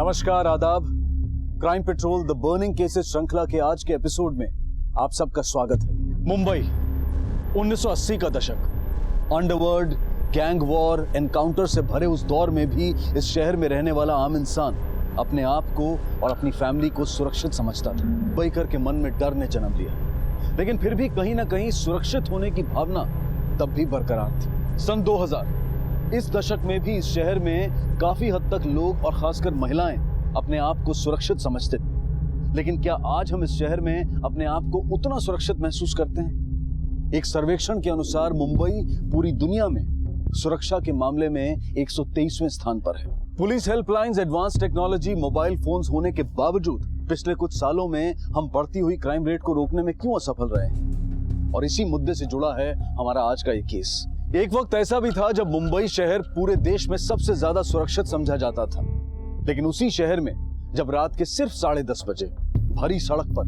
नमस्कार, आदाब। Crime petrol the burning cases श्रृंखला के आज के एपिसोड में आप सबका स्वागत है। मुंबई 1980 का दशक, अंडरवर्ल्ड, गैंग वॉर, एनकाउंटर से भरे उस दौर में भी इस शहर में रहने वाला आम इंसान अपने आप को और अपनी फैमिली को सुरक्षित समझता था। मुंबईकर के मन में डर ने जन्म लिया, लेकिन फिर भी कहीं ना कहीं सुरक्षित होने की भावना तब भी बरकरार थी। सन 2000 इस दशक में भी इस शहर में काफी हद तक लोग और खासकर महिलाएं अपने आप को सुरक्षित समझते थे। लेकिन क्या आज हम इस शहर में अपने आप को उतना सुरक्षित महसूस करते हैं? एक सर्वेक्षण के अनुसार मुंबई पूरी दुनिया में सुरक्षा के मामले में 123वें स्थान पर है। Police helplines, advance technology, mobile phones होने के बावजूद पिछले कुछ सालों में हम बढ़ती हुई क्राइम रेट को रोकने में क्यों असफल रहे हैं? और इसी मुद्दे से जुड़ा है हमारा आज का ये केस। एक वक्त ऐसा भी था जब मुंबई शहर पूरे देश में सबसे ज्यादा सुरक्षित समझा जाता था, लेकिन उसी शहर में जब रात के सिर्फ 10:30 बजे भरी सड़क पर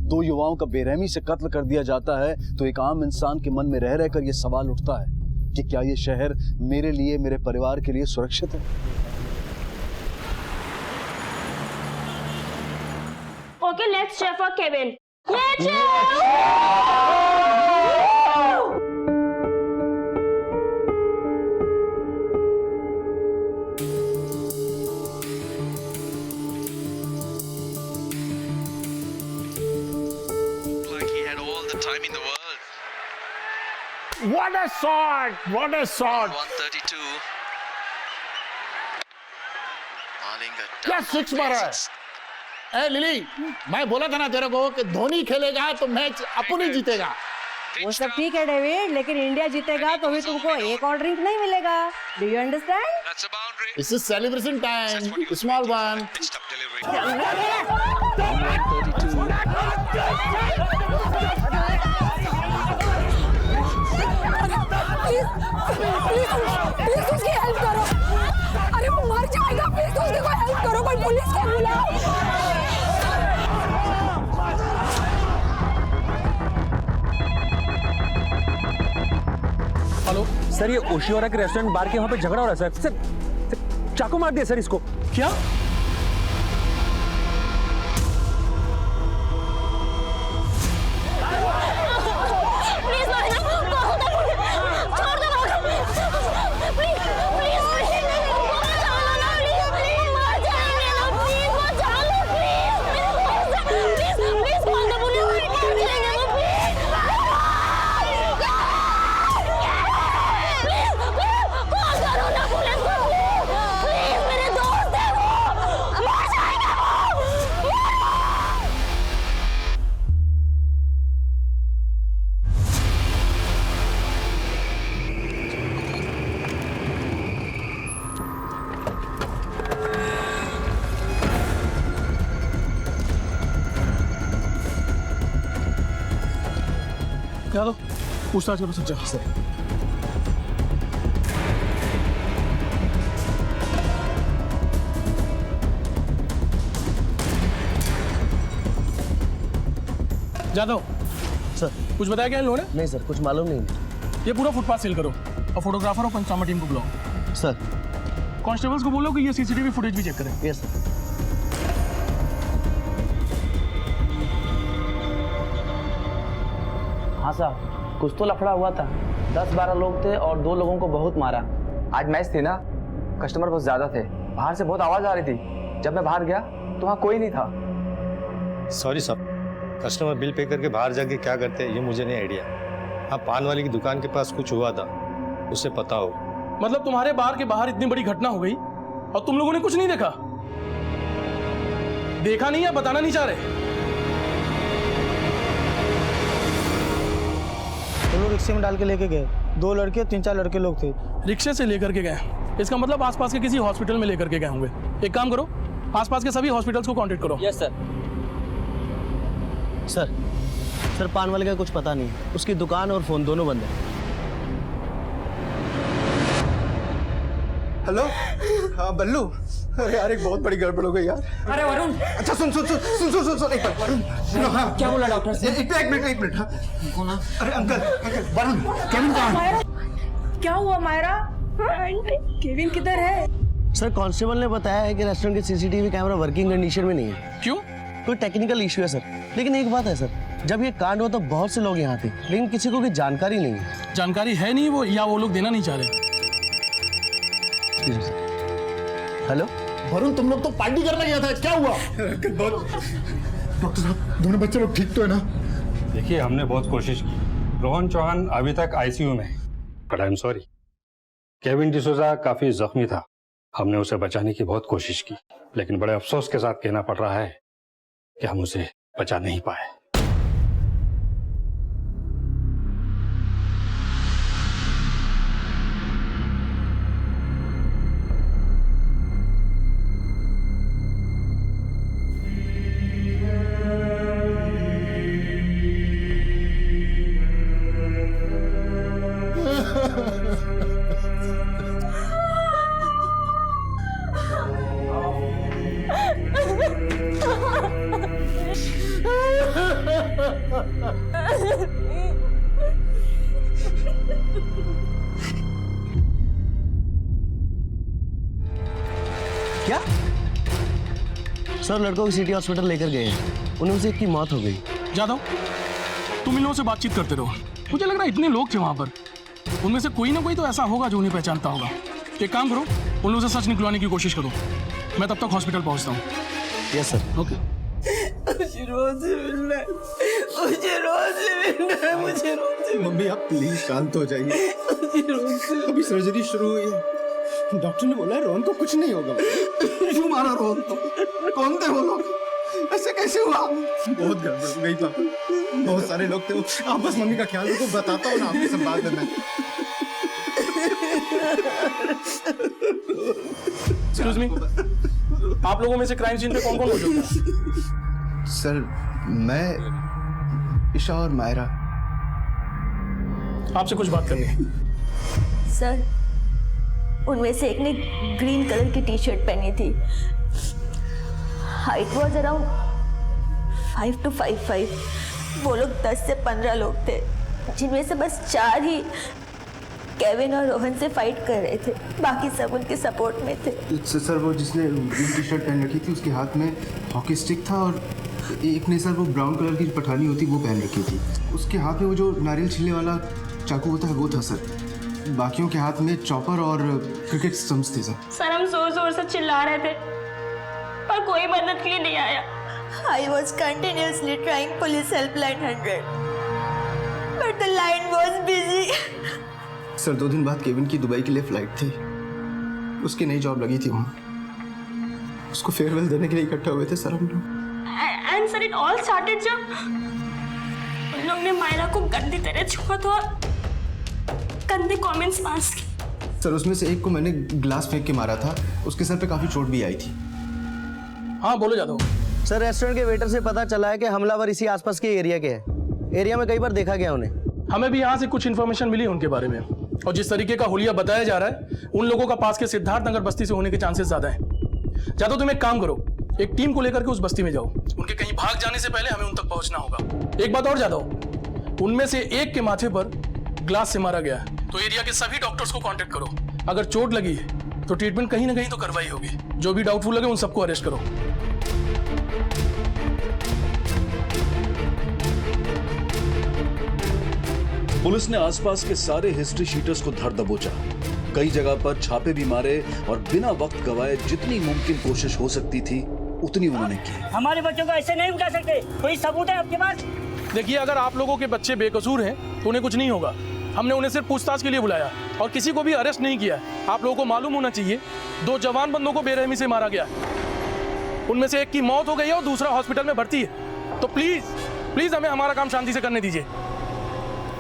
2 युवाओं का बेरहमी से कत्ल कर दिया जाता है, तो एक आम इंसान के मन में रह रहकर यह सवाल उठता है कि क्या यह शहर मेरे लिए, मेरे परिवार के लिए सुरक्षित है? Okay, let's cheer for Kevin. Time in the world. What a shot! What a shot! 132. क्या सिक्स मारा है? ए लिली, मैं बोला था ना तेरे को कि धोनी खेलेगा तो मैच अपन ही जीतेगा। वो सब ठीक है डेविड, लेकिन इंडिया जीतेगा तो भी तुमको एक और ड्रिंक नहीं मिलेगा। Do you understand? That's a boundary. This is celebration time. Small one. Pitched up delivery. 132. Please उसकी हेल्प करो। अरे वो मर जाएगा, प्लीज उसकी कोई हेल्प करो, कोई पुलिस को बुलाओ। हेलो सर, ये ओशियोरा के रेस्टोरेंट बार के वहाँ पे झगड़ा हो रहा है सर। चाकू मार दिया सर इसको। क्या? क्या दो पूछताछ करो सच्चा सर। जादव सर, कुछ बताया क्या इन लोगों ने? नहीं सर, कुछ मालूम नहीं। ये पूरा फुटपाथ सील करो और फोटोग्राफर और पंचनामा टीम को बुलाओ। सर, कांस्टेबल्स को बोलो कि ये सीसीटीवी फुटेज भी चेक करें। Yes sir. हाँ साहब, कुछ तो लफड़ा हुआ था। 10-12 लोग थे और 2 लोगों को बहुत मारा। आज मैच थी ना, कस्टमर बहुत ज्यादा थे, बाहर से बहुत आवाज आ रही थी। जब मैं बाहर गया तो वहाँ कोई नहीं था। सॉरी साहब, कस्टमर बिल पे करके बाहर जाके क्या करते हैं ये मुझे नहीं आइडिया। हाँ, पान वाले की दुकान के पास कुछ हुआ था, उसे पता हो। मतलब तुम्हारे बार के बाहर इतनी बड़ी घटना हो गई और तुम लोगों ने कुछ नहीं देखा? देखा नहीं या बताना नहीं चाह रहे? वो लोग रिक्शे में डाल के लेके गए। 2 लड़के, 3-4 लड़के लोग थे। रिक्शे से लेकर के गए, इसका मतलब आसपास के किसी हॉस्पिटल में लेकर के गए होंगे। एक काम करो, आसपास के सभी हॉस्पिटल्स को कांटेक्ट करो। Yes sir. सर, पान वाले का कुछ पता नहीं, उसकी दुकान और फोन दोनों बंद है। हेलो, हाँ बल्लू। अरे यार, एक बहुत बड़ी गड़बड़ हो गई यार। अरे वरुण, अच्छा सुन एक बार। वरुण, हाँ क्या बोला डॉक्टर से? एक मिनट। हाँ अरे अंकल, वरुण, केविन कहाँ है? क्या हुआ मायरा? केविन किधर है? सर कांस्टेबल ने बताया है कि रेस्टोरेंट के सीसीटीवी कैमरा वर्किंग कंडीशन में नहीं है। क्यों? कोई टेक्निकल इशू है सर। लेकिन एक बात है सर, जब ये कांड हुआ तो बहुत से लोग यहाँ थे, लेकिन किसी को भी जानकारी नहीं है। जानकारी है नहीं वो, या वो लोग देना नहीं चाह रहे। हेलो वरुण, तुम लोग तो पार्टी करने गया था, क्या हुआ? डॉक्टर साहब, दोनों बच्चे लोग ठीक तो है ना? देखिए, हमने बहुत कोशिश की। रोहन चौहान अभी तक आईसीयू में है, but I am sorry. Kevin D'Souza काफी जख्मी था, हमने उसे बचाने की बहुत कोशिश की, लेकिन बड़े अफसोस के साथ कहना पड़ रहा है कि हम उसे बचा नहीं पाए। क्या? सर लड़कों को सिटी हॉस्पिटल लेकर गए हैं, उनमें से एक की मौत हो गई। जादव, तुम इन लोगों से बातचीत करते रहो। मुझे लग रहा है इतने लोग थे वहां पर, उनमें से कोई ना कोई तो ऐसा होगा जो उन्हें पहचानता होगा। एक काम करो, उन लोगों से सच निकलवाने की कोशिश करो। मैं तब तक हॉस्पिटल पहुंचता हूँ। Yes sir. ओके। मम्मी आप प्लीज शांत हो जाइए। अभी सर्जरी शुरू हुई है, डॉक्टर ने बोला है रोहन को कुछ नहीं होगा। क्यों मारा रोहन को? कौन थे वो लोग? ऐसे कैसे हुआ? बहुत गड़बड़ हो गई पापा, बहुत सारे लोग थे। आप बस मम्मी का ख्याल रखो, बताता हूँ ना आपको सब बात है। एक्सक्यूज मी, आप लोगों में से क्राइम सीन पे कौन कौन मौजूद था? सर मैं, ईशा और मायरा। आपसे कुछ बात करनी है। सर उनमें से एक ने ग्रीन कलर की टी शर्ट पहनी थी। Height was around 5 to 5'5". वो लोग 10 से 15 लोग थे, जिनमें से बस 4 ही केविन और रोहन से फाइट कर रहे थे, बाकी सब उनके सपोर्ट में थे। सर वो जिसने ग्रीन टी शर्ट पहन रखी थी उसके हाथ में हॉकी स्टिक था, और एक ने सर वो ब्राउन कलर की पठानी होती वो पहन रखी थी। उसके हाथ में वो जो नारियल छीलने वाला चाकू होता है वो था सर। बाकियों के हाथ में चॉपर और क्रिकेट स्टंप्स थे सर। हम जोर जोर से चिल्ला रहे थे पर कोई मदद के लिए नहीं आया। I was continuously trying police helpline 100, but the line was busy. Sir 2 दिन बाद केविन की दुबई के लिए फ्लाइट थी, उसकी नई जॉब लगी थी वहाँ। उसको फेयरवेल देने के लिए इकट्ठा हुए थे सर हम लोग। And sir, it all started जब उन लोग ने मायरा को गंदी तरह छुआ था और गंदे कमेंट्स पास किए। सर उसमें से एक को मैंने ग्लास फेंक के मारा था, उसके सर पे काफी चोट भी आई थी। हाँ बोलो जादव। सर रेस्टोरेंट के वेटर से पता चला है कि हमलावर इसी आसपास के एरिया के हैं। एरिया में कई बार देखा गया उन्हें। हमें भी यहाँ से कुछ इन्फॉर्मेशन मिली उनके बारे में, और जिस तरीके का हुलिया बताया जा रहा है उन लोगों का पास के सिद्धार्थ नगर बस्ती से होने के चांसेस ज्यादा है। जादव तुम एक काम करो, एक टीम को लेकर के उस बस्ती में जाओ। उनके कहीं भाग जाने से पहले हमें उन तक पहुंचना होगा। एक बात और जादव, उनमें से एक के माथे पर ग्लास से मारा गया है, तो एरिया के सभी डॉक्टर्स को कांटेक्ट करो। अगर चोट लगी है तो ट्रीटमेंट कहीं ना कहीं तो करवाई होगी। जो भी डाउटफुल लगे उन सबको अरेस्ट करो। पुलिस ने आसपास के सारे हिस्ट्री शीटर्स को धर दबोचा, कई जगह पर छापे भी मारे और बिना वक्त गवाए जितनी मुमकिन कोशिश हो सकती थी उतनी उन्होंने की। हमारे बच्चों को ऐसे नहीं उठा सकते, कोई सबूत है आपके पास? देखिए, अगर आप लोगों के बच्चे बेकसूर हैं तो उन्हें कुछ नहीं होगा। हमने उन्हें सिर्फ पूछताछ के लिए बुलाया और किसी को भी अरेस्ट नहीं किया। आप लोगों को मालूम होना चाहिए 2 जवान बंदों को बेरहमी से मारा गया, उनमें से एक की मौत हो गई है और दूसरा हॉस्पिटल में भर्ती है। तो प्लीज प्लीज हमें हमारा काम शांति से करने दीजिए।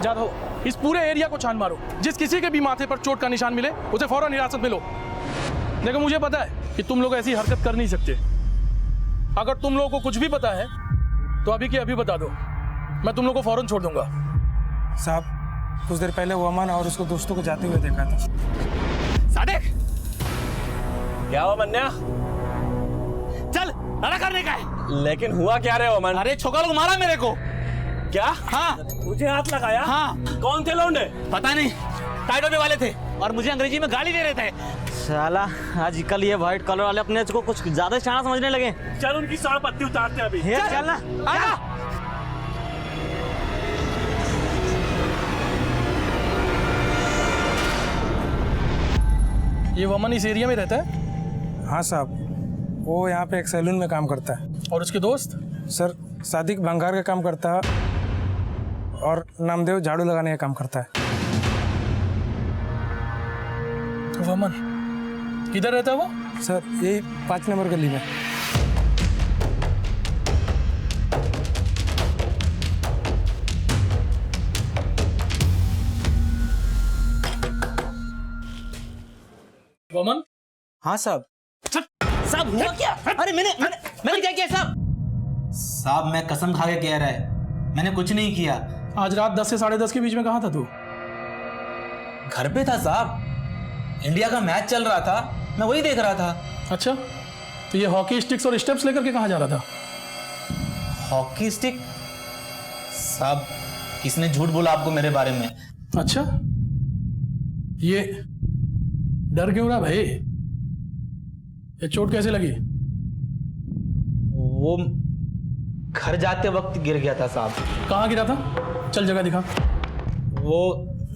जादव, इस पूरे एरिया को छान मारो, जिस किसी के भी माथे पर चोट का निशान मिले उसे फौरन हिरासत में लो। देखो मुझे पता है कि तुम लोग ऐसी हरकत कर नहीं सकते। अगर तुम लोगों को कुछ भी पता है तो अभी के अभी बता दो, मैं तुम लोग को फौरन छोड़ दूंगा। साहब कुछ देर पहले वो अमन और उसको दोस्तों को जाते हुए देखा था। सादिक, क्या हुआ मन्या? चल लड़ा करने का है। लेकिन हुआ क्या रे अमन? अरे छोका लोग मारा मेरे को। क्या? हाँ मुझे हाथ लगाया। हाँ कौन थे लौंडे? पता नहीं, टाइटोपे वाले थे और मुझे अंग्रेजी में गाली दे रहे थे। साला आजकल ये व्हाइट कलर वाले अपने को कुछ ज्यादा शाना समझने लगे। चल उनकी साड़ पत्ती उतारते हैं अभी। चल ना, आजा। ये वमन इस एरिया में रहता है? हाँ साहब, वो यहाँ पे एक सैलून में काम करता है। और उसके दोस्त? सर सादिक भंगार का काम करता है और नामदेव झाड़ू लगाने का काम करता है। तो वमन किधर रहता है वो? सर यही 5 नंबर गली में। वमन? हाँ साहब। साहब हुआ क्या? अरे मैंने क्या किया साहब? साहब मैं कसम खा के कह रहा है, मैंने कुछ नहीं किया। आज रात 10 से 10:30 के बीच में कहाँ था तू? घर पे था साहब, इंडिया का मैच चल रहा था, मैं वही देख रहा था। अच्छा, तो ये हॉकी स्टिक्स और स्टेप्स लेकर के कहाँ जा रहा था? Hockey stick? साहब किसने झूठ बोला आपको मेरे बारे में? अच्छा, ये डर क्यों रहा भाई? ये चोट कैसे लगी? वो घर जाते वक्त गिर गया था साहब। कहाँ गिरा था? चल जगह दिखा। वो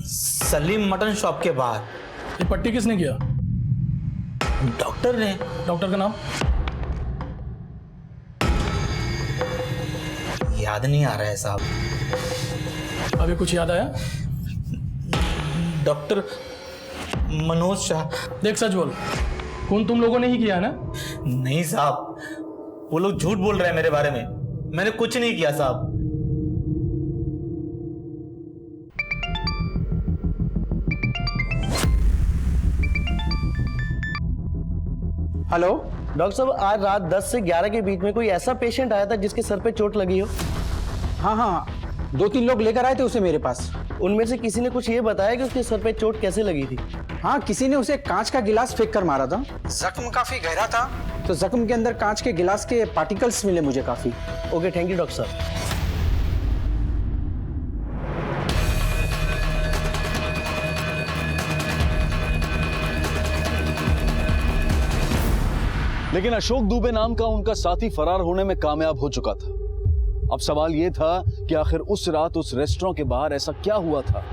सलीम मटन शॉप के बाहर। ये पट्टी किसने किया? डॉक्टर ने। डॉक्टर का नाम? याद नहीं आ रहा है साहब। अभी कुछ याद आया? डॉक्टर मनोज शाह। देख सच बोल, खून तुम लोगों ने ही किया है ना? नहीं साहब, वो लोग झूठ बोल रहे हैं मेरे बारे में, मैंने कुछ नहीं किया साहब। हेलो डॉक्टर साहब, आज रात 10 से 11 के बीच में कोई ऐसा पेशेंट आया था जिसके सर पे चोट लगी हो? हाँ हाँ, 2-3 लोग लेकर आए थे उसे मेरे पास। उनमें से किसी ने कुछ ये बताया कि उसके सर पे चोट कैसे लगी थी? हाँ, किसी ने उसे कांच का गिलास फेंक कर मारा था। जख्म काफी गहरा था, तो जख्म के अंदर कांच के गिलास के पार्टिकल्स मिले मुझे काफी। ओके, थैंक यू डॉक्टर साहब। लेकिन अशोक दुबे नाम का उनका साथी फरार होने में कामयाब हो चुका था। अब सवाल यह था कि आखिर उस रात उस रेस्टोरेंट के बाहर ऐसा क्या हुआ था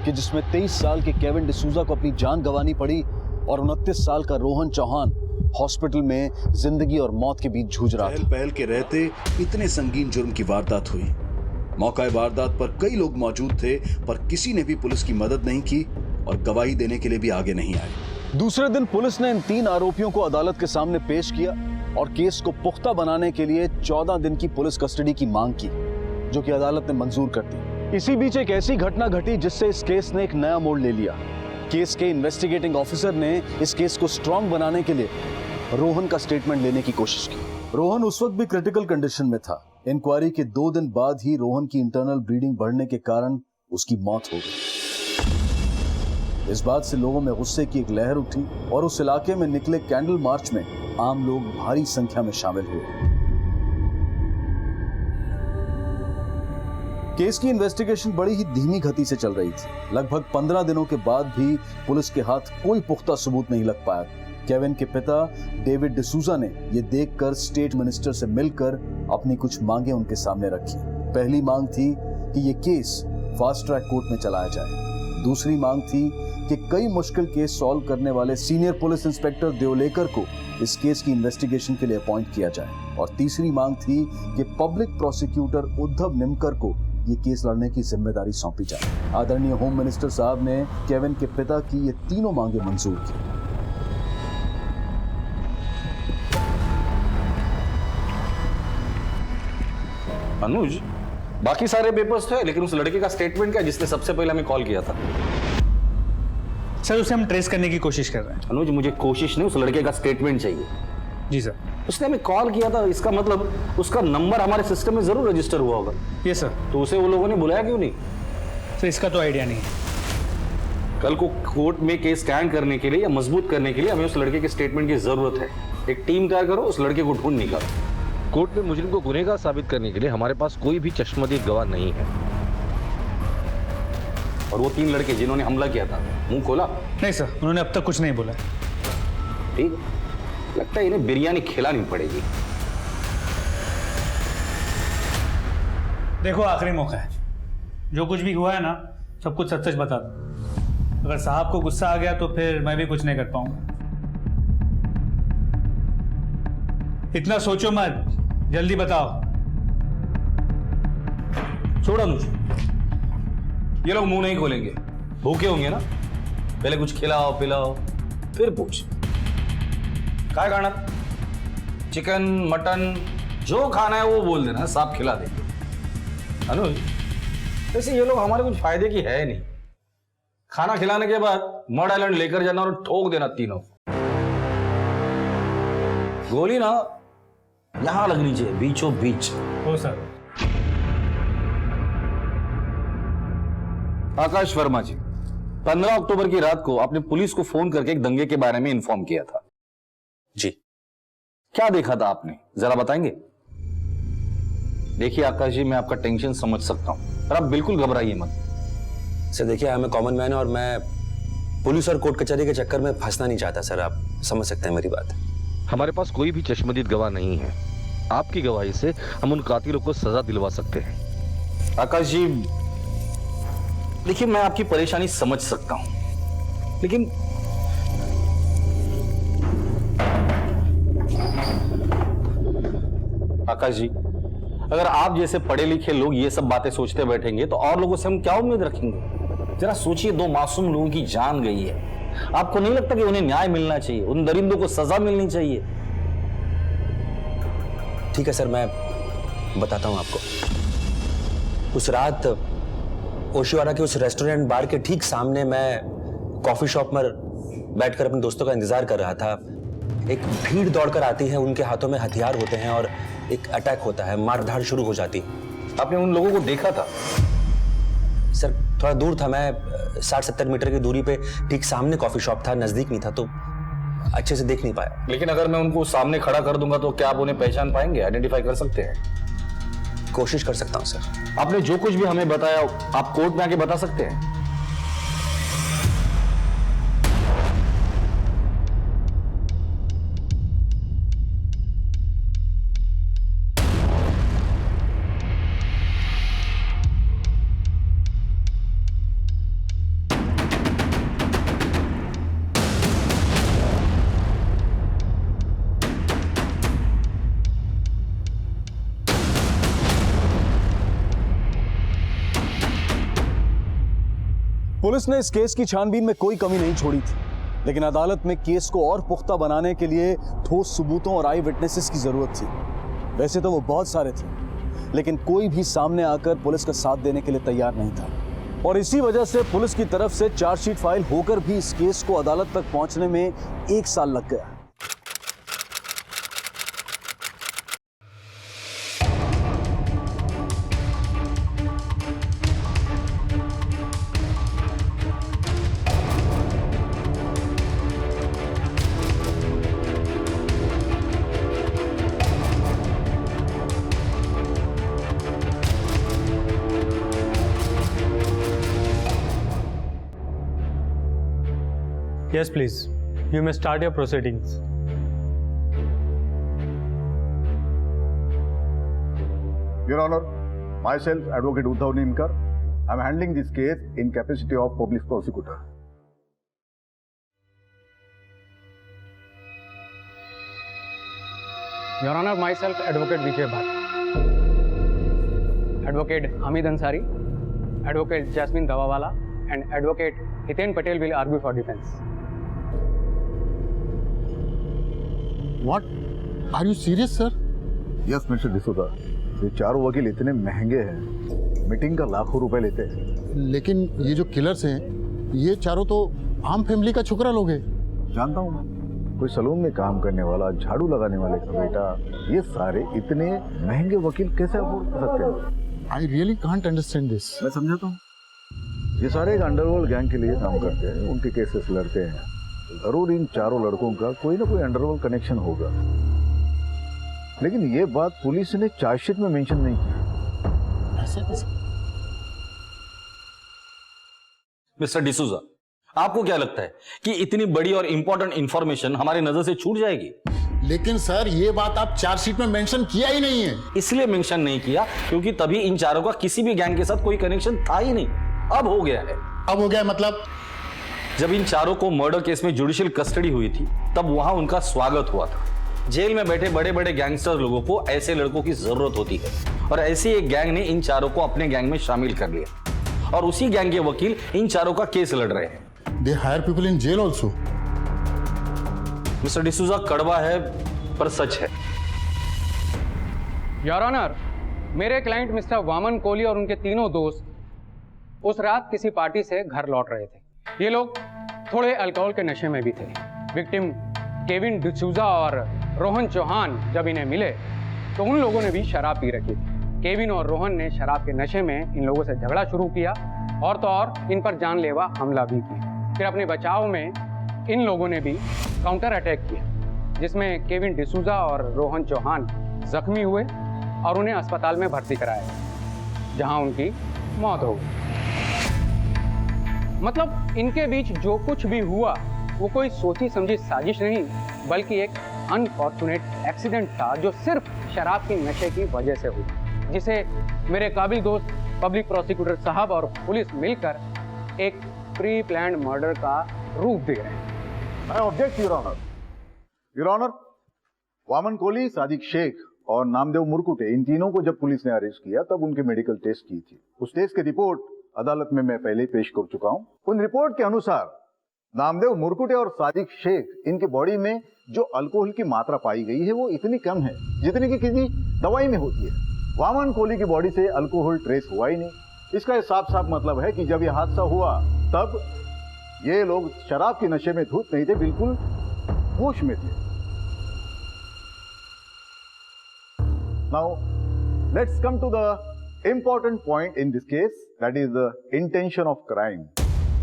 कि जिसमें 23 साल के केविन डिसूजा को अपनी जान गंवानी पड़ी और 29 साल का रोहन चौहान हॉस्पिटल में जिंदगी और मौत के बीच जूझ रहा था। पहल के रहते इतने संगीन जुर्म की वारदात हुई। मौका वारदात पर कई लोग मौजूद थे, पर किसी ने भी पुलिस की मदद नहीं की और गवाही देने के लिए भी आगे नहीं आए। दूसरे दिन पुलिस ने इन 3 आरोपियों को अदालत के सामने पेश किया और केस को पुख्ता बनाने के लिए 14 दिन की पुलिस कस्टडी की मांग की, जो कि अदालत ने मंजूर कर दी। इसी बीच एक ऐसी घटना घटी जिससे इस केस ने एक नया मोड़ ले लिया। केस के इन्वेस्टिगेटिंग ऑफिसर ने इस केस को स्ट्रांग बनाने के लिए रोहन का स्टेटमेंट लेने की कोशिश की। रोहन उस वक्त भी क्रिटिकल कंडीशन में था। इंक्वायरी के 2 दिन बाद ही रोहन की इंटरनल ब्लीडिंग बढ़ने के कारण उसकी मौत हो गई। इस बात से लोगों में गुस्से की एक लहर उठी और उस इलाके में निकले कैंडल मार्च में आम लोग भारी संख्या में शामिल हुए। केस की इन्वेस्टिगेशन बड़ी ही धीमी गति से चल रही थी। लगभग 15 दिनों के बाद भी पुलिस के हाथ कोई पुख्ता सबूत नहीं लग पाया। केविन के पिता डेविड डिसूजा ने यह देखकर स्टेट मिनिस्टर से मिलकर अपनी कुछ मांगे उनके सामने रखी। पहली मांग थी कि यह केस फास्ट ट्रैक कोर्ट में चलाया जाए। दूसरी मांग थी कि कई मुश्किल केस सॉल्व करने वाले सीनियर पुलिस इंस्पेक्टर देवलेकर को इस केस की इन्वेस्टिगेशन के लिए अपॉइंट किया जाए। और तीसरी मांग थी कि पब्लिक प्रोसिक्यूटर उद्धव निमकर को ये केस लड़ने की जिम्मेदारी सौंपी जाए। आदरणीय होम मिनिस्टर साहब ने केविन के पिता की ये तीनों मांगे मंजूर की। अनुज, बाकी सारे पेपर्स तो है, लेकिन उस लड़के का स्टेटमेंट क्या जिसने सबसे पहले हमें कॉल किया था? सर उसे हम ट्रेस करने की कोशिश कर रहे हैं। अनुज, मुझे कोशिश नहीं, उस लड़के का स्टेटमेंट चाहिए। जी सर। उसने हमें कॉल किया था, इसका मतलब उसका नंबर हमारे सिस्टम में जरूर रजिस्टर हुआ होगा। ये सर। तो उसे वो लोगों ने बुलाया क्यों नहीं? सर इसका तो आइडिया नहीं है। कल को कोर्ट में केस स्टैंड करने के लिए या मजबूत करने के लिए हमें उस लड़के के स्टेटमेंट की जरूरत है। एक टीम तैयार करो, उस लड़के को ढूंढ निकालो। कोर्ट में मुजरिम को गुनहगार साबित करने के लिए हमारे पास कोई भी चश्मदीद गवाह नहीं है। और वो 3 लड़के जिन्होंने हमला किया था, मुंह खोला? नहीं सर, उन्होंने अब तक कुछ नहीं बोला। ठीक है, लगता है इन्हें बिरयानी खिलानी पड़ेगी। देखो आखिरी मौका है, जो कुछ भी हुआ है ना सब कुछ सच सच बता दो। अगर साहब को गुस्सा आ गया तो फिर मैं भी कुछ नहीं कर पाऊंगा। इतना सोचो मत, जल्दी बताओ। छोड़ो मुझे, ये लोग मुंह नहीं खोलेंगे, भूखे होंगे ना, पहले कुछ खिलाओ पिलाओ फिर पूछ। क्या खाना? चिकन मटन जो खाना है वो बोल देना, साहब खिला देंगे। अनुज, वैसे ये लोग हमारे कुछ फायदे की है नहीं। खाना खिलाने के बाद मड आइलैंड लेकर जाना और ठोक देना तीनों। गोली ना यहां लगनी चाहिए, बीचों बीच। हो सर। आकाश वर्मा जी, 15 अक्टूबर की रात को आपने पुलिस को फोन करके एक दंगे के बारे में इन्फॉर्म किया था। जी। क्या देखा था आपने, जरा बताएंगे? देखिए आकाश जी, मैं आपका टेंशन समझ सकता हूं, पर आप बिल्कुल घबराइए मत। सर देखिए, I am a common man और मैं पुलिस और कोर्ट कचहरी के चक्कर में फंसना नहीं चाहता सर। आप समझ सकते हैं मेरी बात। हमारे पास कोई भी चश्मदीद गवाह नहीं है। आपकी गवाही से हम उन कातिलों को सजा दिलवा सकते हैं। आकाश जी देखिए, मैं आपकी परेशानी समझ सकता हूं, लेकिन आकाश जी, अगर आप जैसे पढ़े लिखे लोग ये सब बातें सोचते बैठेंगे तो और लोगों से हम क्या उम्मीद रखेंगे? जरा सोचिए, 2 मासूम लोगों की जान गई है। आपको नहीं लगता कि उन्हें न्याय मिलना चाहिए, उन दरिंदों को सजा मिलनी चाहिए? ठीक है सर, मैं बताता हूं आपको। उस रात ओशिवाड़ा के उस रेस्टोरेंट बार के ठीक सामने मैं कॉफी शॉप में बैठकर अपने दोस्तों का इंतजार कर रहा था। एक भीड़ दौड़कर आती है, उनके हाथों में हथियार होते हैं और एक अटैक होता है, मारधाड़ शुरू हो जाती। आपने उन लोगों को देखा था? सर थोड़ा दूर था, मैं 60-70 मीटर की दूरी पे ठीक सामने कॉफी शॉप था, नजदीक नहीं था तो अच्छे से देख नहीं पाया। लेकिन अगर मैं उनको सामने खड़ा कर दूंगा तो क्या आप उन्हें पहचान पाएंगे, आइडेंटिफाई कर सकते हैं? कोशिश कर सकता हूं सर। आपने जो कुछ भी हमें बताया आप कोर्ट में आके बता सकते हैं। पुलिस ने इस केस की छानबीन में कोई कमी नहीं छोड़ी थी, लेकिन अदालत में केस को और पुख्ता बनाने के लिए ठोस सबूतों और आई विटनेसेस की जरूरत थी। वैसे तो वो बहुत सारे थे, लेकिन कोई भी सामने आकर पुलिस का साथ देने के लिए तैयार नहीं था, और इसी वजह से पुलिस की तरफ से चार्जशीट फाइल होकर भी इस केस को अदालत तक पहुंचने में 1 साल लग गया। Yes, please. You may start your proceedings. Your Honor, myself, Advocate Uddhav Nimkar, I am handling this case in capacity of public prosecutor. Your Honor, myself, Advocate Vijay Bhatt, Advocate Hamid Ansari, Advocate Jasmine Dawawala, and Advocate Hiten Patel will argue for defense. What? Are you serious, sir? Yes, Mr. D'Souza. ये चारों वकील इतने महंगे हैं, meeting का लाखों रुपए लेते हैं। लेकिन ये जो किलर्स हैं, ये चारों तो आम फैमिली का छोकरा लोग हैं। जानता हूँ मैं, कोई सलून में काम करने वाला, झाड़ू लगाने वाले का बेटा, ये सारे इतने महंगे वकील कैसे अफोर्ड कर सकते हैं? I really can't understand this. मैं समझाता हूँ। ये सारे एक अंडरवर्ल्ड गैंग के लिए काम करते हैं, उनके केसेस लड़ते हैं। जरूर इन चारों लड़कों का कोई ना कोई अंडरवर्ल्ड कनेक्शन होगा, लेकिन ये बात पुलिस ने चार्जशीट में मेंशन नहीं की। मिस्टर डिसूजा, आपको क्या लगता है कि इतनी बड़ी और इंपॉर्टेंट इंफॉर्मेशन हमारी नजर से छूट जाएगी? लेकिन सर ये बात आप चार्जशीट में मेंशन किया ही नहीं है। इसलिए मेंशन नहीं किया क्योंकि तभी इन चारों का किसी भी गैंग के साथ कोई कनेक्शन था ही नहीं। अब हो गया है। अब हो गया मतलब? जब इन चारों को मर्डर केस में जुडिशियल कस्टडी हुई थी तब वहां उनका स्वागत हुआ था। जेल में बैठे बड़े बड़े गैंगस्टर लोगों को ऐसे लड़कों की जरूरत होती है और ऐसे एक गैंग ने इन चारों को अपने गैंग में शामिल कर लिया और उसी गैंग के वकील इन चारों का केस लड़ रहे हैं। They hire people in jail also. Mister D'Souza कड़वा है पर सच है। योर ऑनर, मेरे क्लाइंट मिस्टर वामन कोहली और उनके तीनों दोस्त उस रात किसी पार्टी से घर लौट रहे थे। ये लोग थोड़े अल्कोहल के नशे में भी थे। विक्टिम केविन डिसूजा और रोहन चौहान जब इन्हें मिले तो उन लोगों ने भी शराब पी रखी थी। केविन और रोहन ने शराब के नशे में इन लोगों से झगड़ा शुरू किया और तो और इन पर जानलेवा हमला भी किया। फिर अपने बचाव में इन लोगों ने भी काउंटर अटैक किया जिसमें केविन डिसूजा और रोहन चौहान जख्मी हुए और उन्हें अस्पताल में भर्ती कराया जहां उनकी मौत हो गई। मतलब इनके बीच जो कुछ भी हुआ वो कोई सोची समझी साजिश नहीं बल्कि एक अनफॉर्चुनेट एक्सीडेंट था जो सिर्फ शराब के नशे की वजह से हुआ, जिसे मेरे काबिल दोस्त पब्लिक प्रोसिक्यूटर साहब और पुलिस मिलकर एक प्री प्लान्ड मर्डर का रूप दे रहे हैं। I object your honour. Your honour, Vaman Kohli, Sadiq Shaikh और नामदेव मुरकुटे, इन तीनों को जब पुलिस ने अरेस्ट किया तब उनके मेडिकल टेस्ट की थी। उस टेस्ट की रिपोर्ट अदालत में मैं पहले पेश कर चुका हूं। उन रिपोर्ट के अनुसार नामदेव मुरकुटे और सादिक शेख, इनके बॉडी में जो अल्कोहल की मात्रा पाई गई है वो इतनी कम है जितनी कि किसी दवाई में होती है। वामन कोहली की बॉडी से अल्कोहल ट्रेस हुआ ही नहीं। इसका ये साफ साफ मतलब है कि जब यह हादसा हुआ तब ये लोग शराब के नशे में धुत नहीं थे, बिल्कुल होश में थे। Now let's come to the important point in this case, that is the intention of crime.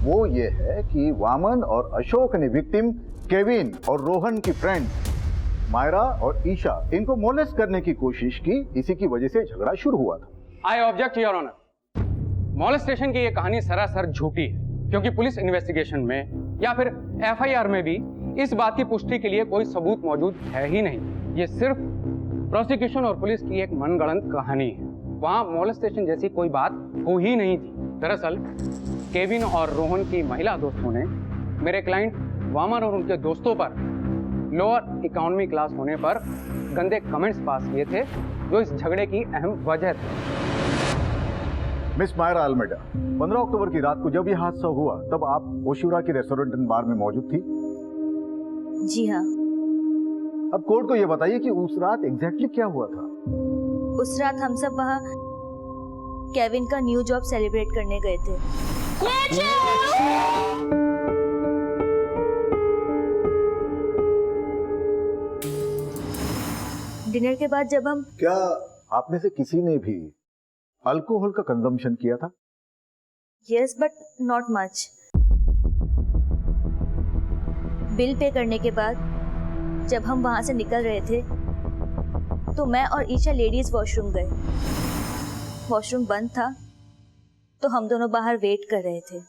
वो ये है कि वामन और अशोक ने विक्टिम केविन और रोहन की फ्रेंड मायरा और ईशा, इनको मोलेस्ट करने की कोशिश की। इसी की वजह से झगड़ा शुरू हुआ था। I object your honour. Molestation की ये कहानी सरासर झूठी है क्योंकि पुलिस इन्वेस्टिगेशन में या फिर एफआईआर में भी इस बात की पुष्टि के लिए कोई सबूत मौजूद है ही नहीं। ये सिर्फ प्रोसिक्यूशन और पुलिस की एक मनगढ़ंत कहानी है। वहां मॉलेस्टेशन जैसी कोई बात हो ही नहीं थी। दरअसल केविन और रोहन की महिला दोस्तों ने मेरे क्लाइंट वामन और उनके दोस्तों पर लोअर इकोनॉमी क्लास होने पर गंदे कमेंट्स पास किए थे जो इस झगड़े की अहम वजह थी। मिस मायरा अल्मेडा, 15 अक्टूबर की रात को जब यह हादसा हुआ तब आप ओशिवरा के रेस्टोरेंट एंड बार में मौजूद थी? जी हाँ। अब कोर्ट को यह बताइए कि उस रात एग्जैक्टली क्या हुआ था? उस रात हम सब वहाँ केविन का न्यू जॉब सेलिब्रेट करने गए थे। डिनर के बाद जब हम, क्या आप में से किसी ने भी अल्कोहल का कंजम्पशन किया था? Yes but not much. Bill pay करने के बाद जब हम वहां से निकल रहे थे तो मैं और ईशा लेडीज वॉशरूम गए। वॉशरूम बंद था तो हम दोनों बाहर वेट कर रहे थे।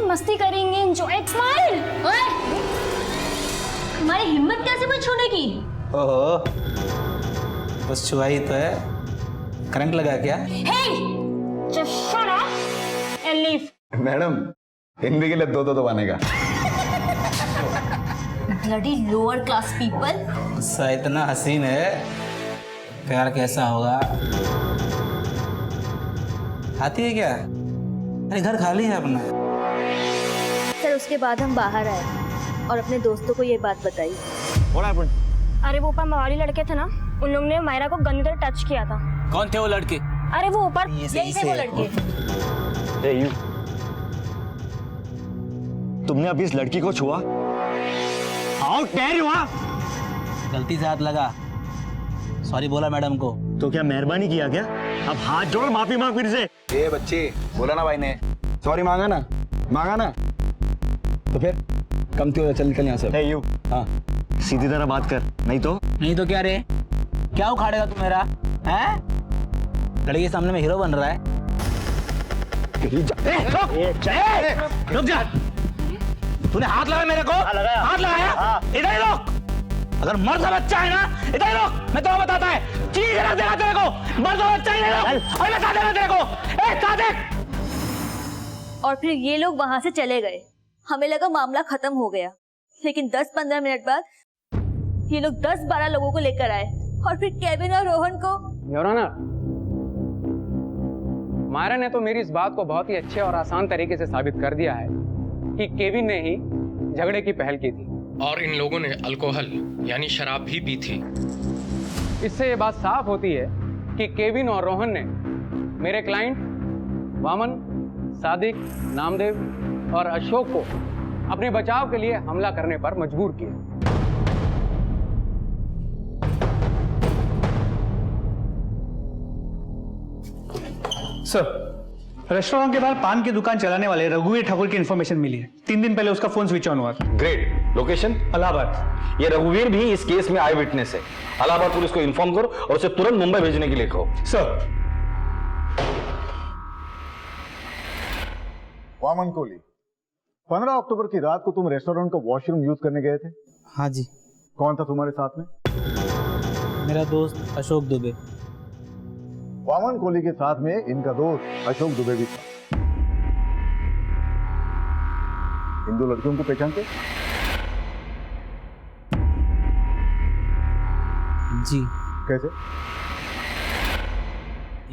मस्ती करेंगे, एंजॉय, स्माइल। हमारी हिम्मत कैसे हुई छूने की? ओहो, बस छुआ ही तो है, करंट लगा क्या? Hey, just shut up and leave. Madam, Hindi के लिए दो दबाने का। Bloody lower class people. गुस्सा इतना हसीन है, प्यार कैसा होगा? आती है क्या? अरे घर खाली है अपना। सर उसके बाद हम बाहर आए और अपने दोस्तों को ये बात बताई। अरे वो ऊपर मवाली लड़के थे ना, उन लोगों ने मायरा को गंदी तरह टच किया था। कौन थे वो लड़के? अरे वो ऊपर यही थे वो लड़के। तुमने अभी इस लड़की को छुआ? How dare you! गलती से हाथ लगा, सॉरी बोला मैडम को। तो क्या मेहरबानी किया क्या? अब हाथ जोड़ माफी मांग फिर से। ए बच्चे, बोला ना भाई ने, सॉरी मांगा ना, मांगा ना, तो फिर कम थी, चल यहाँ से। यू, हाँ सीधी तरह बात कर, नहीं तो क्या रे? क्या उखाड़ेगा तू मेरा? हैं? लड़की के सामने में हीरो बन रहा है। रुक जा। तूने हाथ लगाया मेरे को? हाथ लगाया? इधर ही रोक। अगर मर्द का बच्चा है ना, इधर ही रोक। मैं तुम्हें बताता है, चीज रख देगा तेरे को। मर्द का बच्चा ही नहीं रोक। और मैं बता देगा तेरे को। सादिक। और फिर ये लोग वहां से चले गए। हमें लगा मामला खत्म हो गया, लेकिन 10-15 मिनट बाद ये लोग 10-12 लोगों को लेकर आए और फिर केविन और रोहन को। योर ऑनर, मायरा ने तो मेरी इस बात को बहुत ही अच्छे और आसान तरीके से साबित कर दिया है कि केविन ने ही झगड़े की पहल की थी और इन लोगों ने अल्कोहल यानी शराब भी पी थी। इससे ये बात साफ होती है कि केविन और रोहन ने मेरे क्लाइंट वामन, सादिक, नामदेव और अशोक को अपने बचाव के लिए हमला करने पर मजबूर किया। सर, रेस्टोरेंट के बाहर पान की दुकान चलाने वाले रघुवीर ठाकुर की इंफॉर्मेशन मिली है। 3 दिन पहले उसका फोन स्विच ऑन हुआ था। ग्रेट। लोकेशन? इलाहाबाद। ये रघुवीर भी इस केस में आई विटनेस है। इलाहाबाद पुलिस को इन्फॉर्म करो और उसे तुरंत मुंबई भेजने के लिए कहो। सर। वामन कोहली, 15 अक्टूबर की रात को तुम रेस्टोरेंट का वॉशरूम यूज करने गए थे? हाँ जी। कौन था तुम्हारे साथ में? मेरा दोस्त अशोक दुबे। वामन कोहली के साथ में इनका दोस्त अशोक दुबे भी था। इन 2 लड़कियों को पहचानते? जी। कैसे?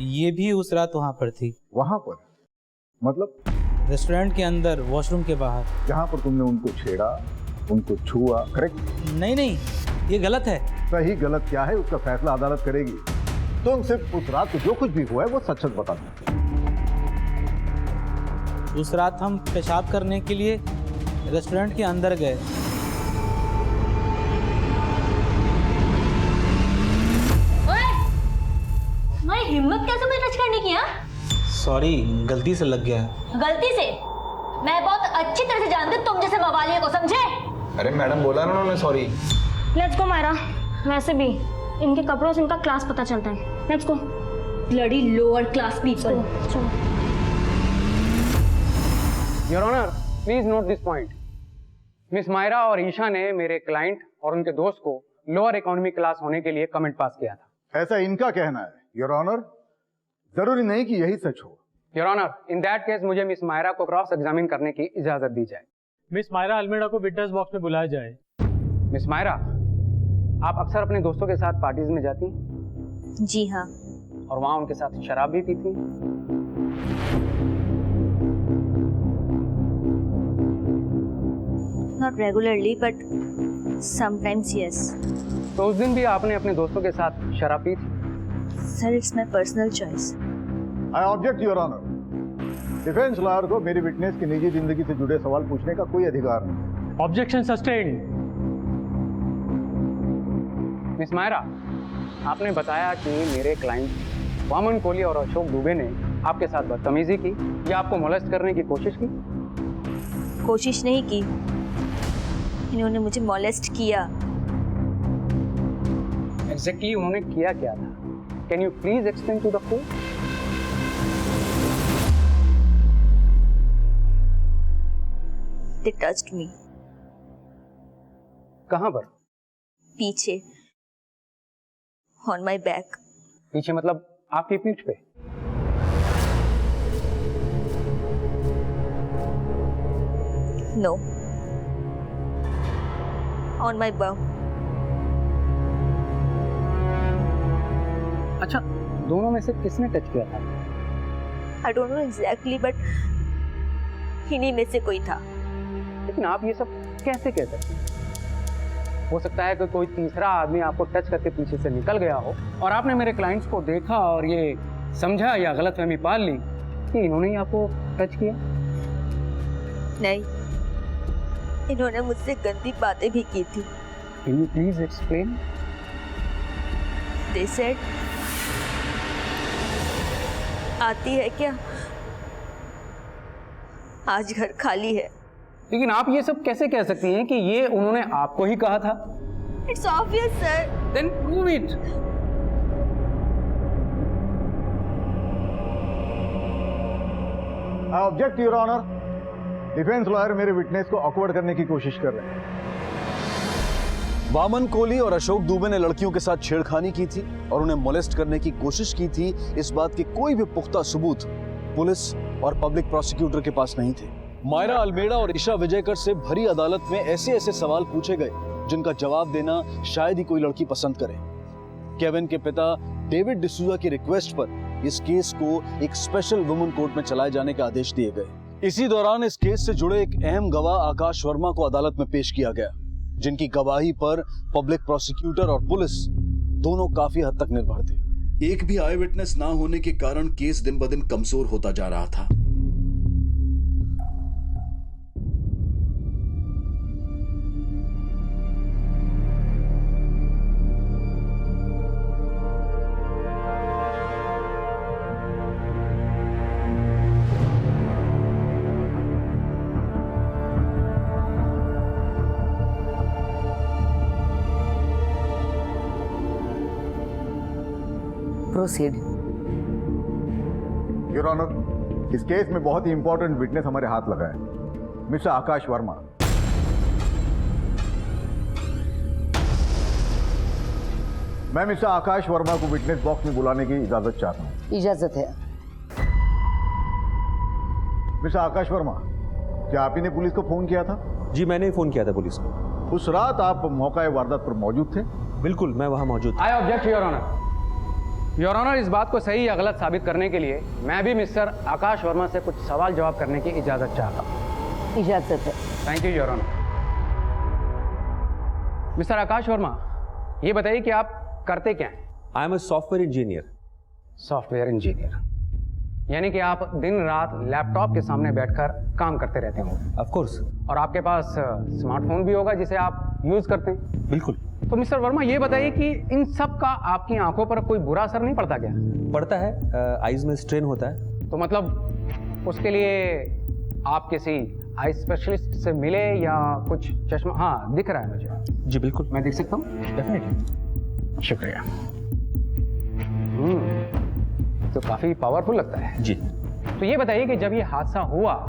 ये भी उस रात वहां पर थी। वहां पर? मतलब? रेस्टोरेंट के अंदर, वॉशरूम के बाहर। जहां पर तुमने उनको छेड़ा, उनको छुआ, करेक्ट? नहीं, ये गलत है। सही गलत क्या है उसका फैसला अदालत करेगी। तुम सिर्फ उस रात को जो कुछ भी हुआ है वो सच सच बता दो। उस रात हम पेशाब करने के लिए रेस्टोरेंट के अंदर गए। तुम्हारी हिम्मत कैसे मुझे टच करने की? सॉरी, गलती से लग गया। गलती से? मैं बहुत अच्छी तरह से जानती हूँ तुम जैसे मवालियों को, समझे? अरे मैडम बोला ना उन्होंने सॉरी। Let's go Myra. वैसे भी इनके कपड़ों से इनका क्लास पता चलता है। Let's go. Bloody lower class people. Your honour, please note this point. Miss Myra और ईशा ने मेरे क्लाइंट और उनके दोस्त को लोअर इकोनॉमी क्लास होने के लिए कमेंट पास किया था। ऐसा इनका कहना है योर ऑनर, जरूरी नहीं कि यही सच हो। Your honour, in that case मुझे मिस मायरा को क्रॉस एग्जामिन करने की इजाजत दी जाए। मिस मायरा अल्मेडा को विटनेस बॉक्स में बुलाया जाए। मिस मायरा, आप अक्सर अपने दोस्तों के साथ पार्टीज में जाती? जी हाँ। और वहां उनके साथ शराब भी पीती? Not regularly, but sometimes yes. तो उस दिन भी आपने अपने दोस्तों के साथ शराब पी थी? Sir, it's my personal choice. I object, Your Honor. Defence lawyer को मेरी विटनेस की निजी जिंदगी से जुड़े सवाल पूछने का कोई अधिकार नहीं। Objection sustained. मिस मायरा, आपने बताया कि मेरे क्लाइंट वामन कोहली और अशोक दुबे ने आपके साथ बदतमीजी की या आपको मोलेस्ट करने की कोशिश की? कोशिश नहीं की, इन्होंने मुझे मोलेस्ट किया। एग्जैक्टली उन्होंने किया क्या था? Can you please explain to the court? They touched me. कहां पर? पीछे। On my back. पीछे मतलब आपकी पीठ पे? No. On my bum. अच्छा, दोनों में से किसने टच किया था? I don't know exactly, but इन्हीं में से कोई था। लेकिन आप ये सब कैसे कह सकते हैं? हो सकता है कि कोई तीसरा आदमी आपको टच करके पीछे से निकल गया हो और आपने मेरे क्लाइंट्स को देखा और ये समझा या गलतफहमी पाल ली कि इन्होंने ही आपको टच किया। नहीं, इन्होंने मुझसे गंदी बातें भी की थी। Can you please explain? They said, आती है क्या? आज घर खाली है। लेकिन आप ये सब कैसे कह सकती हैं कि ये उन्होंने आपको ही कहा था? It's obvious, sir. Then prove it. Object your honour. Defence lawyer मेरे विटनेस को ऑकवर्ड करने की कोशिश कर रहे हैं। वामन कोहली और अशोक दुबे ने लड़कियों के साथ छेड़खानी की थी और उन्हें मोलेस्ट करने की कोशिश की थी। इस बात के कोई भी पुख्ता सबूत पुलिस और पब्लिक प्रोसिक्यूटर के पास नहीं थे। मायरा अल्मेडा और ईशा विजयकर से भरी अदालत में ऐसे ऐसे सवाल पूछे गए जिनका जवाब देना शायद ही कोई लड़की पसंद करे। केविन के पिता डेविड डिसूजा की रिक्वेस्ट पर इस केस को एक स्पेशल वुमेन कोर्ट में चलाए जाने के आदेश दिए गए। इसी दौरान इस केस से जुड़े एक अहम गवाह आकाश वर्मा को अदालत में पेश किया गया, जिनकी गवाही पर पब्लिक प्रोसिक्यूटर और पुलिस दोनों काफी हद तक निर्भर थे। एक भी आई विटनेस ना होने के कारण केस दिन ब दिन कमजोर होता जा रहा था। प्रोसीड। योर ऑनर, इस केस में बहुत ही इंपॉर्टेंट विटनेस हमारे हाथ लगा है, मिस्टर आकाश वर्मा। मैं मिस्टर आकाश वर्मा को विटनेस बॉक्स में बुलाने की इजाजत चाहता हूं। इजाजत है। मिस्टर आकाश वर्मा, क्या आप ही ने पुलिस को फोन किया था? जी, मैंने फोन किया था पुलिस को। उस रात आप मौका वारदात पर मौजूद थे? बिल्कुल, मैं वहां मौजूद था। I object your honour. Your honour, इस बात को सही या गलत साबित करने के लिए मैं भी मिस्टर आकाश वर्मा से कुछ सवाल जवाब करने की इजाजत चाहता हूँ। इजाजत है। Thank you your honour. Mister Akash Verma, ये बताइए कि आप करते क्या हैं? I am a software engineer. Software engineer, यानी कि आप दिन रात लैपटॉप के सामने बैठकर काम करते रहते होंगे। Of course. और आपके पास स्मार्टफोन भी होगा जिसे आप यूज करते हैं। बिल्कुल। तो मिस्टर वर्मा, ये बताइए कि इन सब का आपकी आंखों पर कोई बुरा असर नहीं पड़ता क्या? पड़ता है, आईज में स्ट्रेन होता है। तो मतलब उसके लिए आप किसी आई स्पेशलिस्ट से मिले या कुछ चश्मा? हाँ, दिख रहा है मुझे। जी बिल्कुल, मैं देख सकता हूँ? डेफिनेटली। शुक्रिया। तो काफी पावरफुल लगता है। जी। तो ये बताइए कि जब ये हादसा हुआ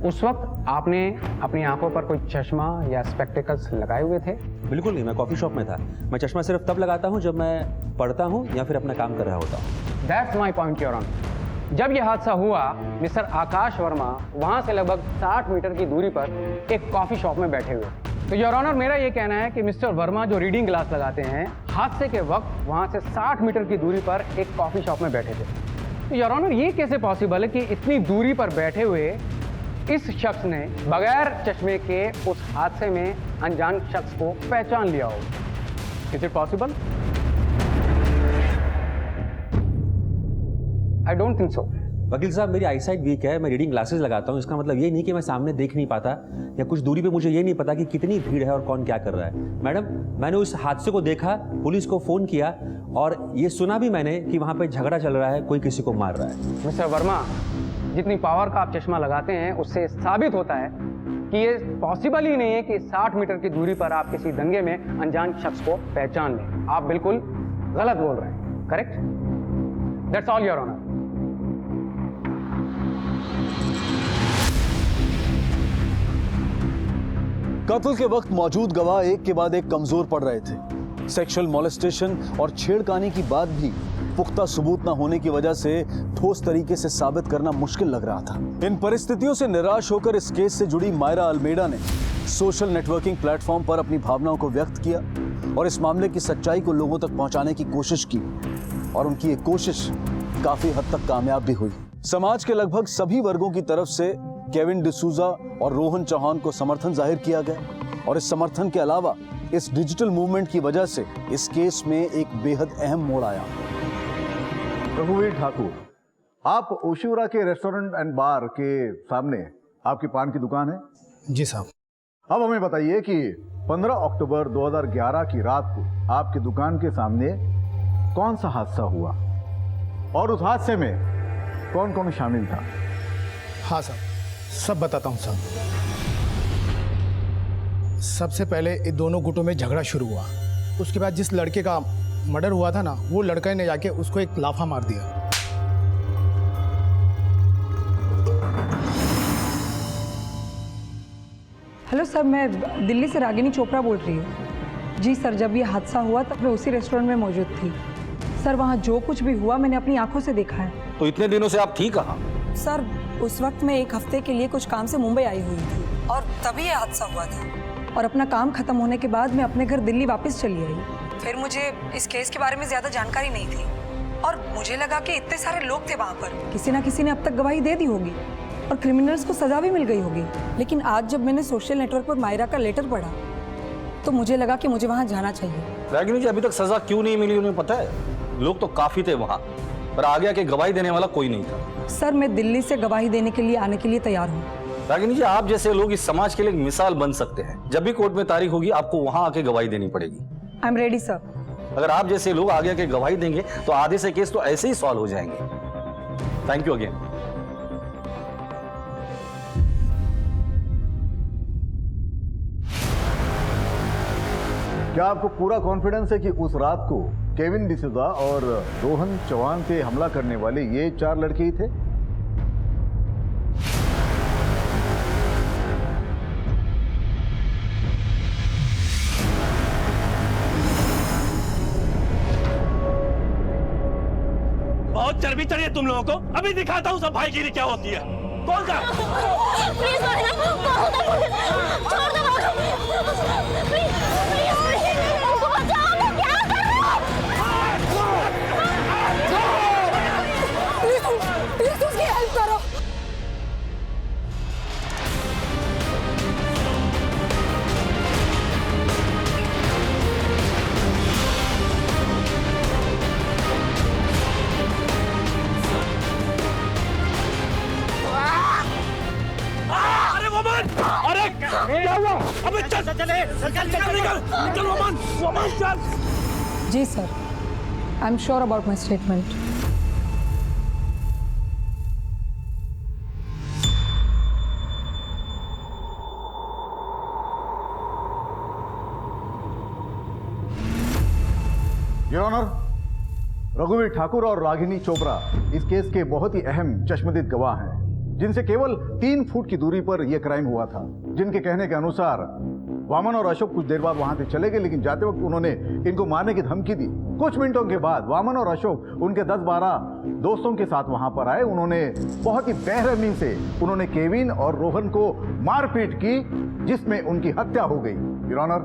उस वक्त आपने अपनी आंखों पर कोई चश्मा या स्पेक्टिकल्स लगाए हुए थे? बिल्कुल नहीं, मैं कॉफी शॉप में था। मैं चश्मा सिर्फ तब लगाता हूँ जब मैं पढ़ता हूँ या फिर अपना काम कर रहा होता हूँ। That's my point your honour. जब यह हादसा हुआ, मिस्टर आकाश वर्मा वहां से लगभग 60 मीटर की दूरी पर एक कॉफी शॉप में बैठे हुए। तो योर ऑनर, मेरा ये कहना है कि मिस्टर वर्मा जो रीडिंग ग्लास लगाते हैं, हादसे के वक्त वहां से 60 मीटर की दूरी पर एक कॉफी शॉप में बैठे थे। तो योर ऑनर, ये कैसे पॉसिबल है कि इतनी दूरी पर बैठे हुए इस शख्स ने बगैर चश्मे के उस हादसे में अनजान शख्स को पहचान लिया हो? Is it possible? I don't think so. वकील साहब, मेरी आईसाइट वीक है, मैं रीडिंग ग्लासेस लगाता हूँ। इसका मतलब ये नहीं कि मैं सामने देख नहीं पाता या कुछ दूरी पे मुझे ये नहीं पता कि कितनी भीड़ है और कौन क्या कर रहा है। मैडम, मैंने उस हादसे को देखा, पुलिस को फोन किया और ये सुना भी मैंने कि वहाँ पे झगड़ा चल रहा है, कोई किसी को मार रहा है। मिस्टर वर्मा, जितनी पावर का आप चश्मा लगाते हैं उससे साबित होता है कि ये पॉसिबल ही नहीं है कि 60 मीटर की दूरी पर आप किसी दंगे में अनजान शख्स को पहचान लें। आप बिल्कुल गलत बोल रहे हैं। Correct? That's all your honour. कत्ल के वक्त मौजूद गवाह एक के बाद एक कमजोर पड़ रहे थे। सेक्सुअल मॉलेस्टेशन और छेड़खानी की बात भी पुख्ता सबूत न होने की वजह से ठोस तरीके से साबित करना मुश्किल लग रहा था। इन परिस्थितियों से निराश होकर इस केस से जुड़ी मायरा अल्मेडा ने सोशल नेटवर्किंग प्लेटफॉर्म पर अपनी भावनाओं को व्यक्त किया और इस मामले की सच्चाई को लोगों तक पहुंचाने की कोशिश की और उनकी ये कोशिश काफी हद तक कामयाब भी हुई। समाज के लगभग सभी वर्गों की तरफ से केविन डिसूजा और रोहन चौहान को समर्थन जाहिर किया गया और इस समर्थन के अलावा इस डिजिटल मूवमेंट की वजह से इस केस में एक बेहद अहम मोड़ आया। रघुवीर ठाकुर, आप ओशिवरा के रेस्टोरेंट एंड बार के सामने आपकी पान की दुकान है? जी साहब। अब हमें बताइए कि 15 अक्टूबर 2011 की रात को आपकी दुकान के सामने कौन सा हादसा हुआ और उस हादसे में कौन कौन शामिल था? हाँ साहब, सब बताता हूँ साहब। सबसे पहले इन दोनों गुटों में झगड़ा शुरू हुआ। उसके बाद जिस लड़के का मर्डर हुआ था ना, वो लड़के ने जाके उसको एक लाफा मार दिया। हेलो सर, मैं दिल्ली से रागिनी चोपड़ा बोल रही हूँ। जी सर, जब ये हादसा हुआ तब मैं उसी रेस्टोरेंट में मौजूद थी। सर, वहाँ जो कुछ भी हुआ मैंने अपनी आंखों से देखा है। तो इतने दिनों से आप थी कहाँ? सर, उस वक्त मैं 1 हफ्ते के लिए कुछ काम से मुंबई आई हुई थी और तभी ये हादसा हुआ था। और अपना काम खत्म होने के बाद मैं अपने घर दिल्ली वापस चली आई। फिर मुझे इस केस के बारे में ज़्यादा जानकारी नहीं थी और मुझे लगा कि इतने सारे लोग थे वहाँ पर, किसी ना किसी ने अब तक गवाही दे दी होगी और क्रिमिनल्स को सजा भी मिल गई होगी। लेकिन आज जब मैंने सोशल नेटवर्क पर मायरा का लेटर पढ़ा तो मुझे लगा कि मुझे वहाँ जाना चाहिए। रागिनी जी, अभी तक सजा क्यों नहीं मिली उन्हें पता है? लोग तो काफी थे वहाँ, पर आगे आके गवाही देने वाला कोई नहीं था। सर, मैं दिल्ली से गवाही देने के लिए आने के लिए तैयार हूँ। रागिनी जी, आप जैसे लोग इस समाज के लिए एक मिसाल बन सकते हैं। जब भी कोर्ट में तारीख होगी आपको वहाँ आके गवाही देनी पड़ेगी। I am ready sir. अगर आप जैसे लोग आगे आके गवाही देंगे तो आधे से केस तो ऐसे ही सॉल्व हो जाएंगे। Thank you again. क्या आपको पूरा कॉन्फिडेंस है कि उस रात को केविन डिसूजा और रोहन चौहान पे हमला करने वाले ये 4 लड़के ही थे? बहुत चर्बी चढ़ी है तुम लोगों को। अभी दिखाता हूँ सब भाईगिरी क्या होती है। कौन सा? प्लीज छोड़ दो, प्लीज उनको बचाओ, मैं क्या कर रहा हूँ? प्लीज उसकी हेल्प करो। अरे वमन! अरे क्या हुआ? अबे चल निकल वमन चल। जी sir, I am sure about my statement. Your honour, रघुवीर ठाकुर और रागिनी चोपड़ा इस केस के बहुत ही अहम चश्मदीद गवाह हैं, जिनसे केवल 3 फुट की दूरी पर यह क्राइम हुआ था। जिनके कहने के अनुसार वामन और अशोक कुछ देर बाद वहां से चले गए, लेकिन जाते वक्त उन्होंने इनको मारने की धमकी दी। कुछ मिनटों के बाद वामन और अशोक उनके 10-12 दोस्तों के साथ वहां पर आए। उन्होंने बहुत ही बेरहमी से उन्होंने केविन और रोहन को मारपीट की, जिसमें उनकी हत्या हो गई। योर ऑनर,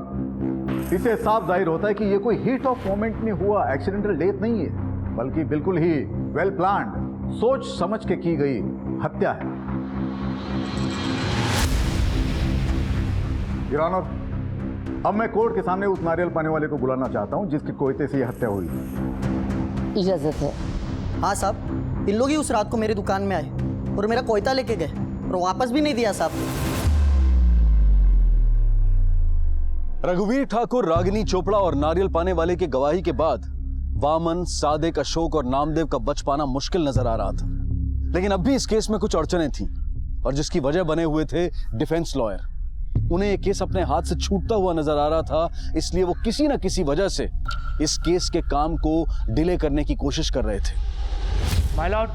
इससे साफ जाहिर होता है कि यह कोई हीट ऑफ मोमेंट में हुआ एक्सीडेंटल डेथ नहीं है, बल्कि बिल्कुल ही वेल प्लान्ड, सोच समझ के की गई हत्या है। योर ऑनर, अब मैं कोर्ट के सामने उस नारियल पाने वाले को बुलाना चाहता हूं जिसके कोयते से यह हत्या हुई। इजाजत है? हाँ साहब, इन लोग ही उस रात को मेरी दुकान में आए और मेरा कोयता लेके गए और वापस भी नहीं दिया साहब। रघुवीर ठाकुर, रागिनी चोपड़ा और नारियल पाने वाले की गवाही के बाद वामन, सादिक, अशोक और नामदेव का बच पाना मुश्किल नजर आ रहा था। लेकिन अब भी इस केस में कुछ अड़चनें थीं और जिसकी वजह बने हुए थे डिफेंस लॉयर। उन्हें यह केस अपने हाथ से छूटता हुआ नजर आ रहा था, इसलिए वो किसी न किसी वजह से इस केस के काम को डिले करने की कोशिश कर रहे थे। माय लॉर्ड,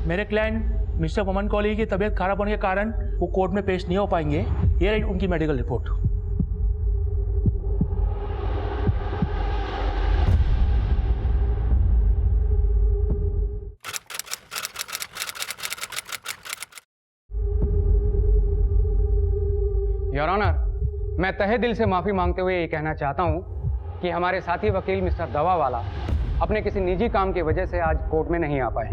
मेरे क्लाइंट मिस्टर वमन कौली की तबीयत खराब होने के कारण वो कोर्ट में पेश नहीं हो पाएंगे। ये रही उनकी मेडिकल रिपोर्ट। योर ऑनर, मैं तहे दिल से माफ़ी मांगते हुए ये कहना चाहता हूँ कि हमारे साथी वकील मिस्टर दवावाला अपने किसी निजी काम की वजह से आज कोर्ट में नहीं आ पाए।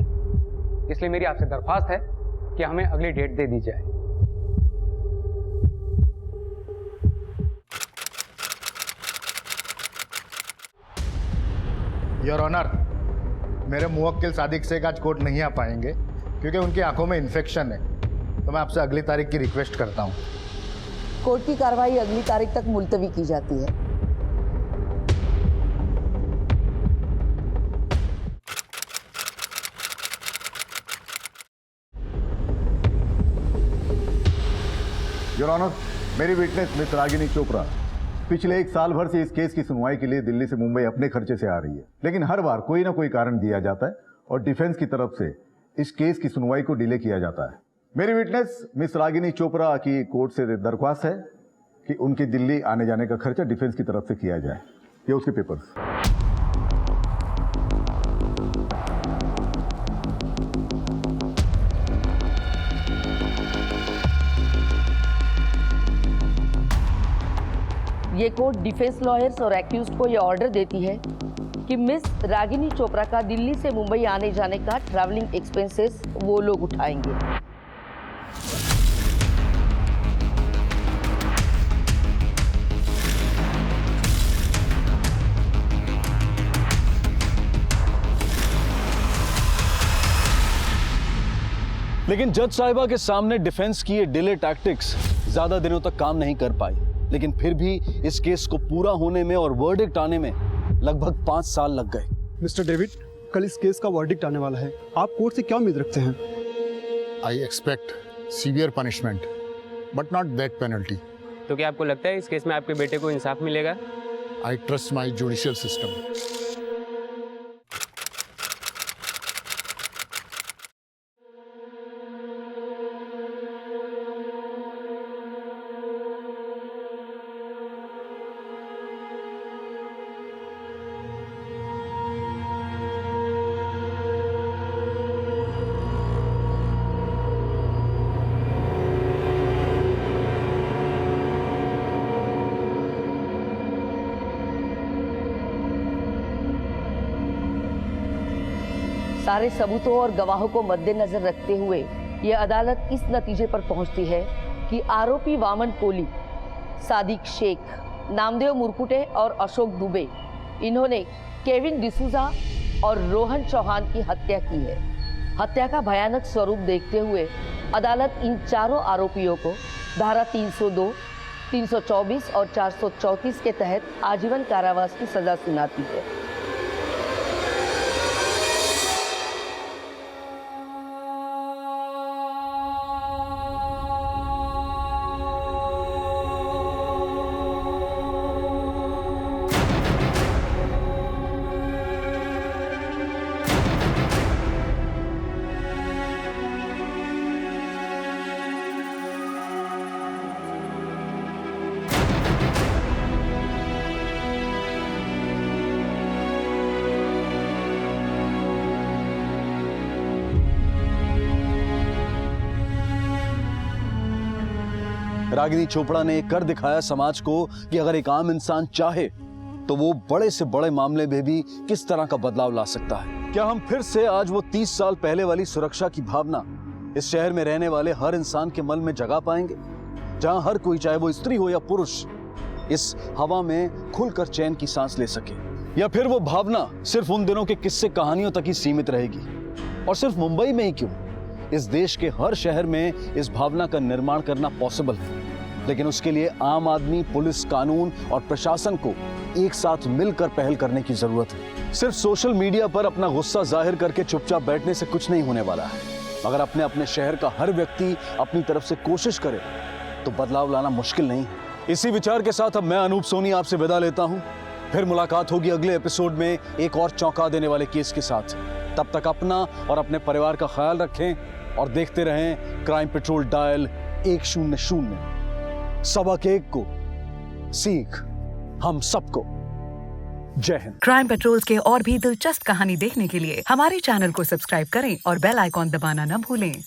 इसलिए मेरी आपसे दरख्वास्त है कि हमें अगली डेट दे दी जाए। योर ऑनर, मेरे मुवक्किल सादिक शेख आज कोर्ट नहीं आ पाएंगे क्योंकि उनकी आंखों में इन्फेक्शन है। तो मैं आपसे अगली तारीख की रिक्वेस्ट करता हूँ। कोर्ट की कार्रवाई अगली तारीख तक मुलतवी की जाती है। योर ऑनर, मेरी विटनेस मिस रागिनी चोपड़ा पिछले 1 साल भर से इस केस की सुनवाई के लिए दिल्ली से मुंबई अपने खर्चे से आ रही है, लेकिन हर बार कोई ना कोई कारण दिया जाता है और डिफेंस की तरफ से इस केस की सुनवाई को डिले किया जाता है। मेरी विटनेस मिस रागिनी चोपड़ा की कोर्ट से दरख्वास्त है कि उनके दिल्ली आने जाने का खर्चा डिफेंस की तरफ से किया जाए। ये उसके पेपर्स। ये कोर्ट डिफेंस लॉयर्स और एक्यूज्ड को ये ऑर्डर देती है कि मिस रागिनी चोपड़ा का दिल्ली से मुंबई आने जाने का ट्रैवलिंग एक्सपेंसेस वो लोग उठाएंगे। लेकिन जज साहिबा के सामने डिफेंस की ये डिले टैक्टिक्स ज्यादा दिनों तक काम नहीं कर पाई, लेकिन फिर भी इस केस को पूरा होने में और वर्डिक्ट आने में लगभग 5 साल लग गए। मिस्टर डेविड, कल इस केस का वर्डिक्ट आने वाला है, आप कोर्ट से क्या उम्मीद रखते हैं? I expect severe punishment but not death penalty. तो क्या आपको लगता है इस केस में आपके बेटे को इंसाफ मिलेगा? I trust my judicial system. सारे सबूतों और गवाहों को मद्देनजर रखते हुए ये अदालत इस नतीजे पर पहुंचती है कि आरोपी वामन कोली, सादिक शेख, नामदेव मुरकुटे और अशोक दुबे, इन्होंने केविन डिसूजा और रोहन चौहान की हत्या की है। हत्या का भयानक स्वरूप देखते हुए अदालत इन चारों आरोपियों को धारा 302, 324 और 434 के तहत आजीवन कारावास की सजा सुनाती है। रागिनी चोपड़ा ने कर दिखाया समाज को कि अगर एक आम इंसान चाहे तो वो बड़े से बड़े मामले में भी किस तरह का बदलाव ला सकता है। क्या हम फिर से आज वो 30 साल पहले वाली सुरक्षा की भावना इस शहर में रहने वाले हर इंसान के मन में जगा पाएंगे, जहां हर कोई, चाहे वो स्त्री हो या पुरुष, इस हवा में खुलकर चैन की सांस ले सके? या फिर वो भावना सिर्फ उन दिनों के किस्से कहानियों तक ही सीमित रहेगी? और सिर्फ मुंबई में ही क्यों, इस देश के हर शहर में इस भावना का निर्माण करना पॉसिबल है। लेकिन उसके लिए आम आदमी, पुलिस, कानून और प्रशासन को एक साथ मिलकर पहल करने की जरूरत है। सिर्फ सोशल मीडिया पर अपना गुस्सा जाहिर करके चुपचाप बैठने से कुछ नहीं होने वाला है। अगर अपने अपने शहर का हर व्यक्ति अपनी तरफ से कोशिश करे तो बदलाव लाना मुश्किल नहीं है। इसी विचार के साथ अब मैं अनूप सोनी आपसे विदा लेता हूं। फिर मुलाकात होगी अगले एपिसोड में एक और चौंका देने वाले केस के साथ। तब तक अपना और अपने परिवार का ख्याल रखें और देखते रहें क्राइम पेट्रोल डायल 100। सबक एक को सीख हम सबको। जय हिंद। क्राइम पेट्रोल के और भी दिलचस्प कहानी देखने के लिए हमारे चैनल को सब्सक्राइब करें और बेल आइकॉन दबाना न भूलें।